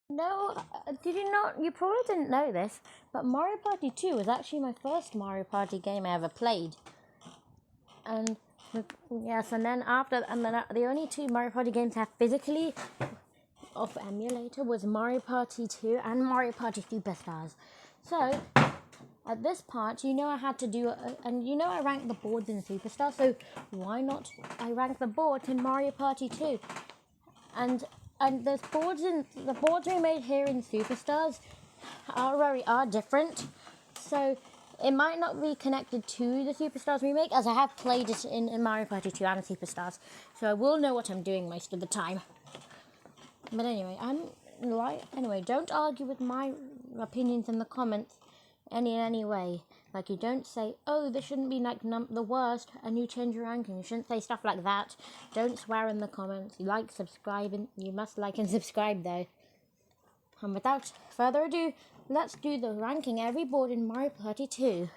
No, did you not? You probably didn't know this, but Mario Party 2 was actually my first Mario Party game I ever played. And yes, and then the only two Mario Party games I have physically off emulator was Mario Party 2 and Mario Party Superstars. So at this part, I had to do, and I ranked the boards in Superstar, so why not I rank the boards in Mario Party 2? And there's the boards we made here in Superstars are different, so it might not be connected to the Superstars remake, as I have played it in Mario Party 2 and Superstars, so I will know what I'm doing most of the time. But anyway, don't argue with my opinions in the comments any way. Like, you don't say, oh, this shouldn't be like the worst, and you change your ranking. You shouldn't say stuff like that. Don't swear in the comments. You must like and subscribe though. And without further ado, let's do the ranking every board in Mario Party 2.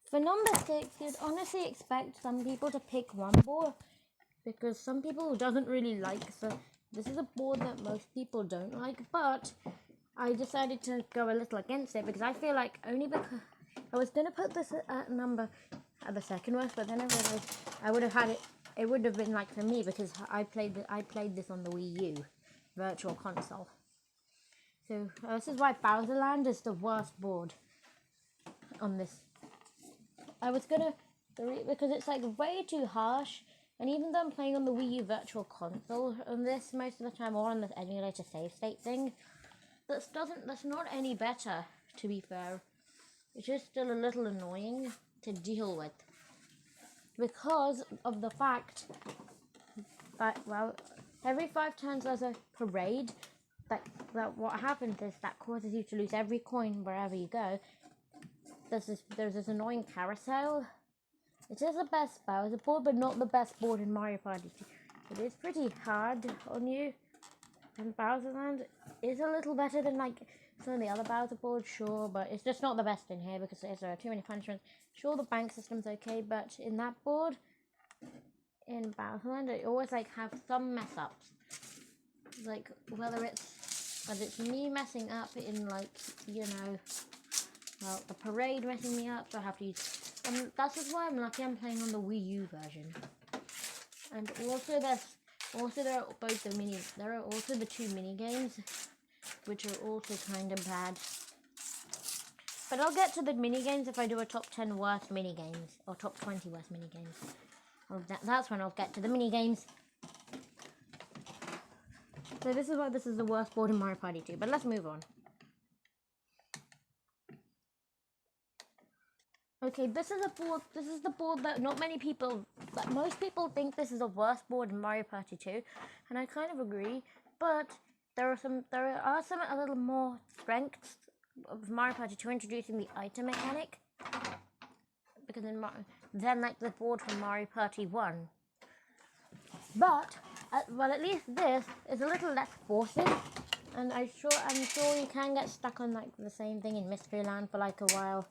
For number 6, you'd honestly expect some people to pick one board, because some people doesn't really like, so this is a board that most people don't like, but I decided to go a little against it, because I feel like only because I was going to put this at the second worst, but then I realized I would have had it would have been like for me, because I played this on the Wii U Virtual Console. So this is why Bowser Land is the worst board on this. I was gonna, because it's like way too harsh, and even though I'm playing on the Wii U Virtual Console on this most of the time, or on this emulator save state thing, that's not any better, to be fair. It's just still a little annoying to deal with, because of the fact that, well, every 5 turns there's a parade, that what happens is that causes you to lose every coin wherever you go. There's this annoying carousel. It is the best Bowser board, but not the best board in Mario Party 2. It is pretty hard on you, and Bowser Land is a little better than like some of the other Bowser boards, sure, but it's just not the best in here because there are too many punishments. Sure, the bank system's okay, but in that board, in Bowser Land, it always like have some mess ups. Like whether it's me messing up in like, well, the parade messing me up, so I have to use. And that's just why I'm lucky I'm playing on the Wii U version. And also there are also the 2 mini games, which are also kind of bad. But I'll get to the mini games if I do a top 10 worst mini games, or top 20 worst mini games. That's when I'll get to the mini games. So this is why this is the worst board in Mario Party 2. But let's move on. Okay, this is the board that most people think this is the worst board in Mario Party 2, and I kind of agree, but there are some a little more strengths of Mario Party 2 introducing the item mechanic, because than like the board from Mario Party 1. But at least this is a little less forcing, and I'm sure you can get stuck on like the same thing in Mystery Land for like a while.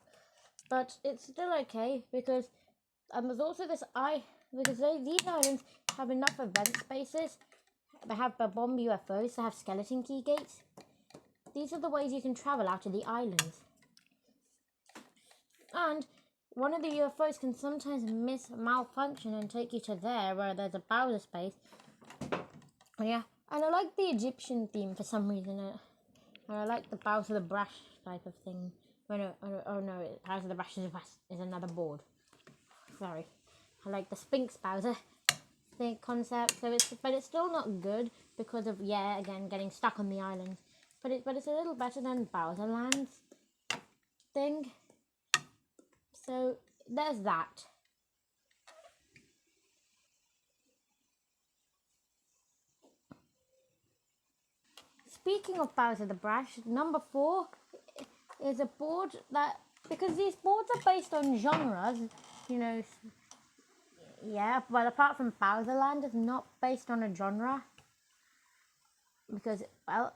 But it's still okay, because there's also these islands have enough event spaces. They have bomb UFOs, they have skeleton key gates. These are the ways you can travel out of the islands. And one of the UFOs can sometimes malfunction and take you to there where there's a Bowser space. Yeah, and I like the Egyptian theme for some reason. And I like the Bowser the Brush type of thing. No, Bowser the Brush is another board. Sorry. I like the Sphinx Bowser concept, but it's still not good because of, again, getting stuck on the islands. But it's a little better than Bowser Land's thing. So there's that. Speaking of Bowser the Brush, number 4 is a board that, because these boards are based on genres, but apart from Bowser Land, it's not based on a genre. Because, well,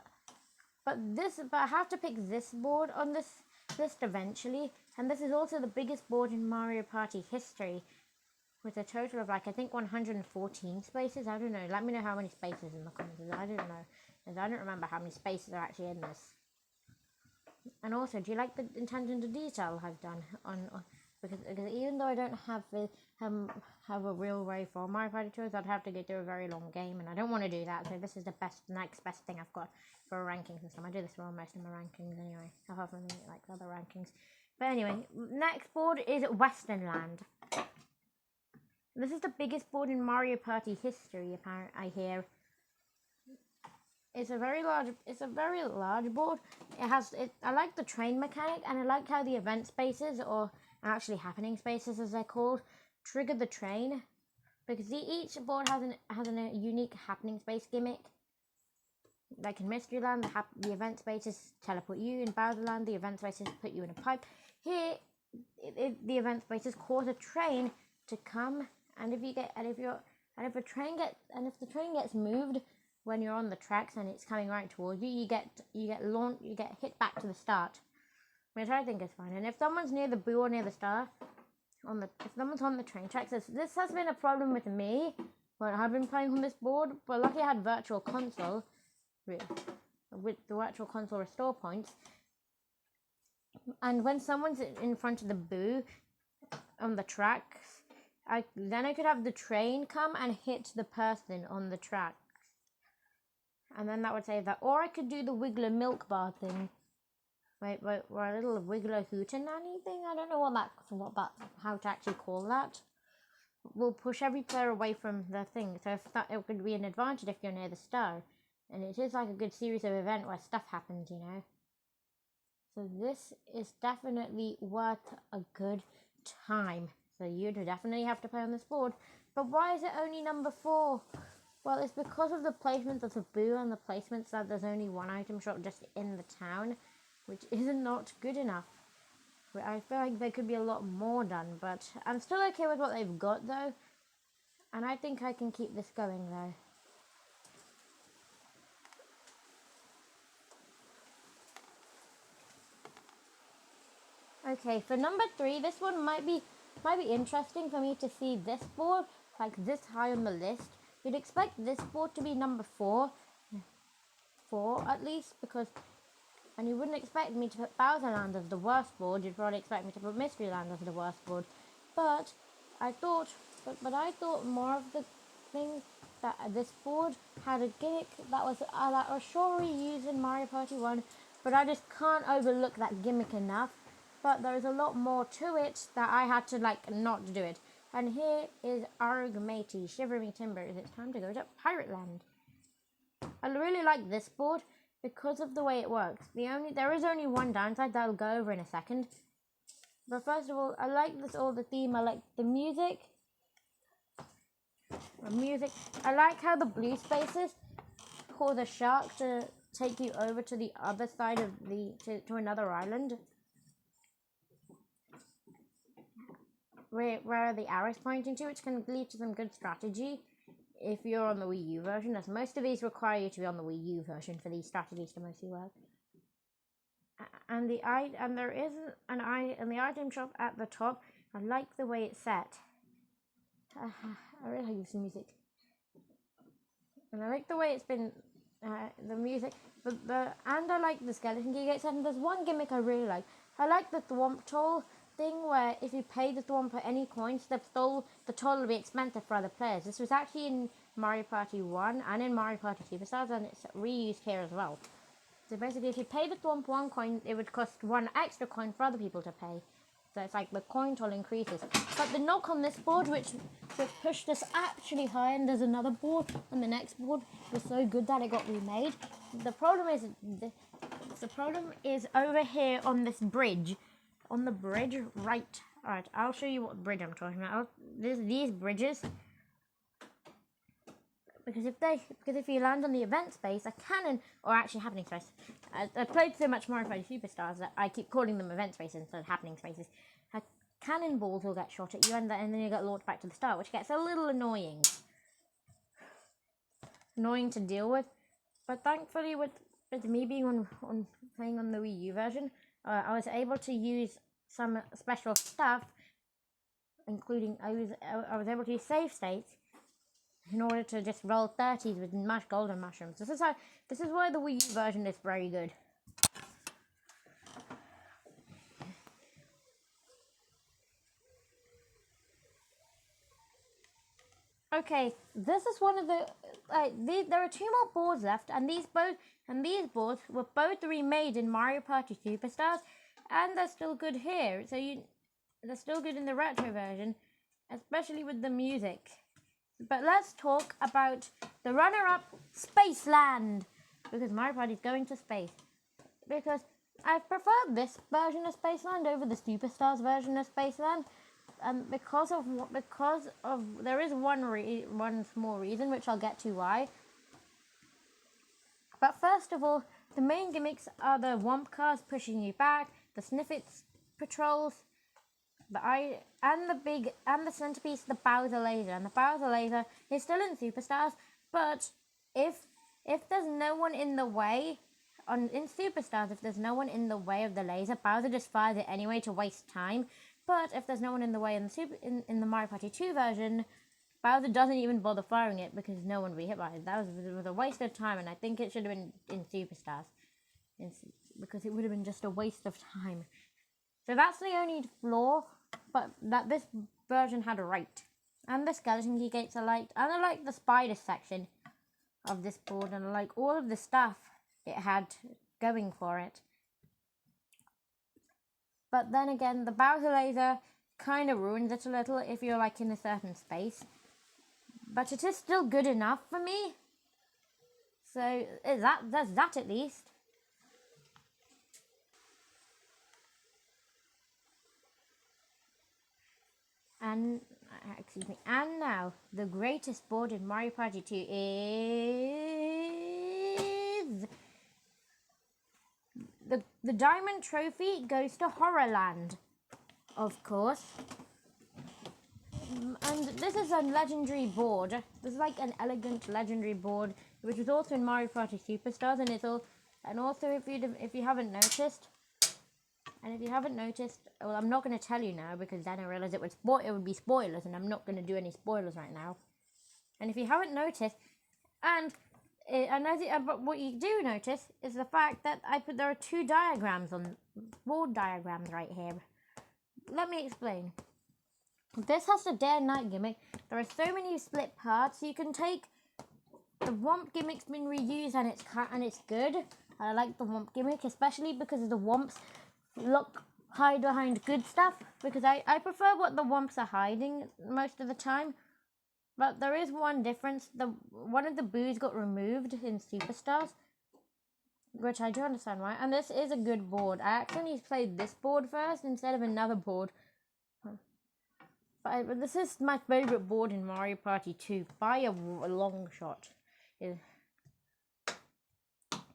but I have to pick this board on this list eventually, and this is also the biggest board in Mario Party history. with a total of like I think 114 spaces. I don't know. Let me know how many spaces in the comments. I don't know, because I don't remember how many spaces are actually in this. And also, do you like the attention to detail I've done on because even though I don't have a real way for Mario Party tours, I'd have to go through a very long game, and I don't want to do that. So this is the next best thing I've got for a ranking system. I do this for most of my rankings anyway, apart from like other rankings. But anyway, next board is Western Land. This is the biggest board in Mario Party history, apparently, I hear. It's a very large board. I like the train mechanic, and I like how the event spaces, or actually happening spaces as they're called, trigger the train, because each board has a unique happening space gimmick. Like in Mystery Land, the event spaces teleport you. In Bowser Land, the event spaces put you in a pipe. Here, the event spaces cause a train to come, and if the train gets moved when you're on the tracks and it's coming right towards you, you get hit back to the start, which I think is fine. And if someone's near the boo or near the star, if someone's on the train tracks, this has been a problem with me when I've been playing on this board. But luckily, I had Virtual Console with the Virtual Console restore points, and when someone's in front of the boo on the tracks, I could have the train come and hit the person on the track. And then that would save that. Or I could do the Wiggler milk bar thing. Wait, or a little Wiggler hootenanny thing? I don't know how to actually call that. We'll push every player away from the thing. So it could be an advantage if you're near the star. And it is like a good series of events where stuff happens, you know. So this is definitely worth a good time. So you'd definitely have to play on this board. But why is it only number 4? Well, it's because of the placements of the boo and the placements that there's only one item shop just in the town, which is not good enough. I feel like there could be a lot more done, but I'm still okay with what they've got though. And I think I can keep this going though. Okay, for number 3, this one might be interesting for me to see this board like this high on the list. You'd expect this board to be number 4 at least, and you wouldn't expect me to put Bowser Land as the worst board. You'd probably expect me to put Mystery Land as the worst board. But I thought more of the things that this board had a gimmick that was surely used in Mario Party 1, but I just can't overlook that gimmick enough. But there is a lot more to it that I had to not do it. And here is Arg Matey, Shivering Timbers. It's time to go to Pirate Land. I really like this board because of the way it works. There is only one downside that I'll go over in a second. But first of all, I like the theme. I like the music. I like how the blue spaces cause a shark to take you over to the other side of to another island. Where the arrow's pointing to, which can lead to some good strategy if you're on the Wii U version, as most of these require you to be on the Wii U version for these strategies to mostly work. And there is an item shop at the top. I like the way it's set. I really like this music, and I like the way it's been the music. And I like the skeleton key gates. And there's one gimmick I really like. I like the Thwomp toll thing, where if you pay the Thwomp any coins, the toll will be expensive for other players. This was actually in Mario Party 1 and in Mario Party Superstars, and it's reused here as well. So basically, if you pay the Thwomp 1 coin, it would cost 1 extra coin for other people to pay. So it's like the coin toll increases. But the knock on this board, which pushed us actually high, and there's another board, and the next board was so good that it got remade. The problem is over here on this bridge. On the bridge, right. Alright, I'll show you what bridge I'm talking about. These bridges. Because if you land on the event space, a cannon, or actually happening space. I played so much Mario Party Superstars that I keep calling them event spaces instead of happening spaces. Cannonballs will get shot at you, and then you get launched back to the start, which gets a little annoying. Annoying to deal with. But thankfully, with me being on playing on the Wii U version, I was able to use some special stuff including I was able to use save states in order to just roll 30s with mashed golden mushrooms. This is why the Wii U version is very good. Okay, this is one of the. There are 2 more boards left, and these boards were both remade in Mario Party Superstars, and they're still good here. They're still good in the retro version, especially with the music. But let's talk about the runner-up, Spaceland, because Mario Party is going to space. Because I prefer this version of Spaceland over the Superstars version of Spaceland. And because of there is one small reason, which I'll get to why. But first of all, the main gimmicks are the Womp cars pushing you back, the Sniffits patrols, and the centerpiece, the Bowser laser. And the Bowser laser is still in Superstars, but if there's no one in the way in Superstars, if there's no one in the way of the laser, Bowser just fires it anyway to waste time. But if there's no one in the way in the Mario Party 2 version, Bowser doesn't even bother firing it because no one will be hit by it. That was a waste of time, and I think it should have been in Superstars, because it would have been just a waste of time. So that's the only flaw, but that this version had right. And the skeleton key gates I liked, and I like the spider section of this board, and I like all of the stuff it had going for it. But then again, the Bowser laser kind of ruins it a little if you're like in a certain space. But it is still good enough for me. So there's that at least. And now the greatest board in Mario Party 2 is the Diamond Trophy goes to Horrorland, of course. And this is a legendary board. This is like an elegant legendary board, which is also in Mario Party Superstars, and also if you haven't noticed, well, I'm not going to tell you now because then I realize it would be spoilers, and I'm not going to do any spoilers right now. And if you haven't noticed, but what you do notice is the fact that there are 2 diagrams on board diagrams right here. Let me explain. This has the day and night gimmick. There are so many split parts. You can take the Womp gimmick's been reused and it's good. I like the Womp gimmick, especially because the Womps hide behind good stuff. Because I prefer what the Womps are hiding most of the time. But there is one difference. One of the boos got removed in Superstars, which I do understand why. And this is a good board. I actually played this board first instead of another board. But this is my favorite board in Mario Party 2 by a long shot.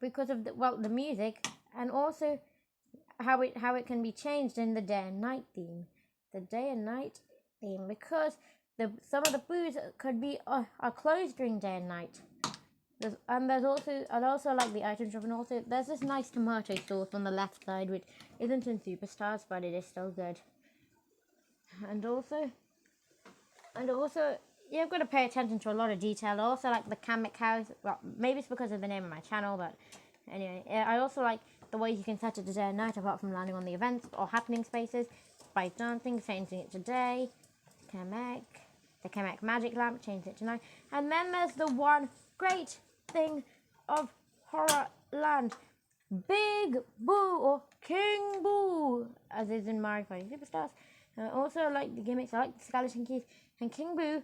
Because of the music, and also how it can be changed in the day and night theme. The day and night theme, because some of the boos could be are closed during day and night. I also like the item shop, and also there's this nice tomato sauce on the left side, which isn't in Superstars, but it is still good. And also, you've got to pay attention to a lot of detail. I also like the Kamek house. Well, maybe it's because of the name of my channel, but anyway, I also like the way you can set it to day and night, apart from landing on the events or happening spaces by dancing, changing it to day. The Kamek magic lamp, change it to night. And then there's the one great thing of Horrorland, Big Boo or King Boo, as is in Mario Party Superstars. I also like the gimmicks. I like the skeleton keys. And King Boo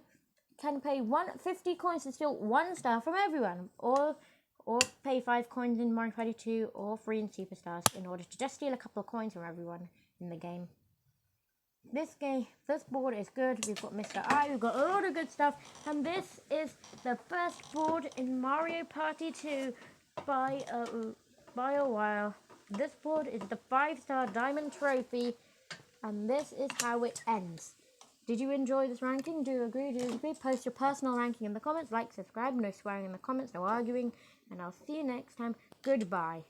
can pay 150 coins to steal 1 star from everyone, or pay 5 coins in Mario Party 2 or 3 in Superstars in order to just steal a couple of coins from everyone in the game. This board is good. We've got Mr. I, we've got a lot of good stuff, and this is the best board in Mario Party 2 by a while. This board is the 5-star Diamond Trophy, and this is how it ends. Did you enjoy this ranking? Do you agree? Do you disagree? Post your personal ranking in the comments. Like, subscribe. No swearing in the comments. No arguing. And I'll see you next time. Goodbye.